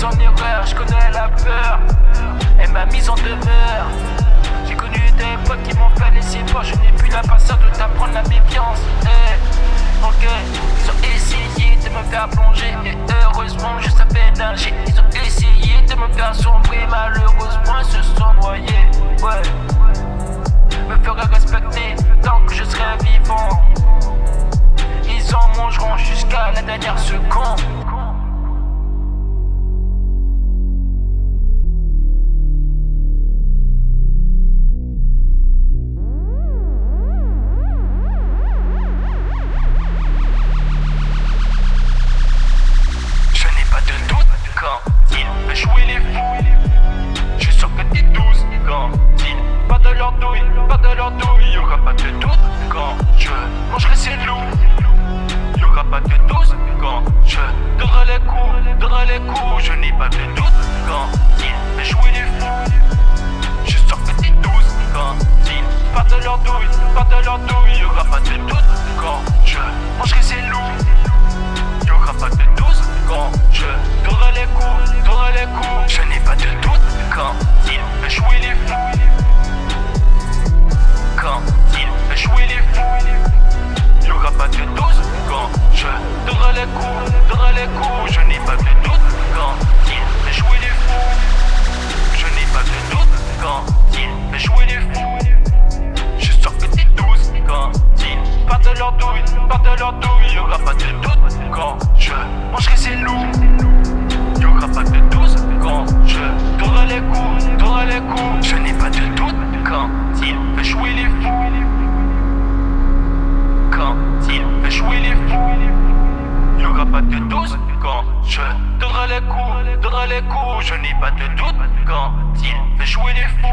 en erreur, je connais la peur. Elle m'a mise en demeure. J'ai connu des potes qui m'ont fait laisser voir. Je n'ai plus la patience de t'apprendre la méfiance. Ok, ils ont essayé de me faire plonger, et heureusement je savais nager. Ils ont essayé de me faire sombrer, malheureusement ils se sont noyés. Ouais, me ferai respecter tant que je serai vivant. Ils en mangeront jusqu'à la dernière seconde. Jouer les fous, je suis sûr que t'es douce quand ils pas de leur douille, y'aura pas de doute quand je mangerai ces loups. Y'aura pas de douce quand je donnerai les coups, je n'ai pas de doute quand ils jouer les fous. Je suis sûr que t'es douce quand ils pas de leur douille, y'aura pas de doute quand je mangerai ces loups. Y'aura pas de douce quand je donnerai les coups. Je n'ai pas de doute quand il veut jouer les fous. Quand il veut jouer les fous, y'aura pas de doute quand je donnerai les coups. Je n'ai pas de doute quand il veut jouer les fous. Je n'ai pas de doute quand il veut jouer les fous. Je suis sûr que t'es douce quand ils partent de leur douille, y'aura pas de doute quand je mangerai ces loups. Y'aura pas de doute quand je donnerai les coups. Je n'ai pas de doute quand il veut jouer les fous. Quand il veut jouer les fous, y'aura pas de doute quand je donnerai les coups. Je n'ai pas de doute quand il veut jouer les fous.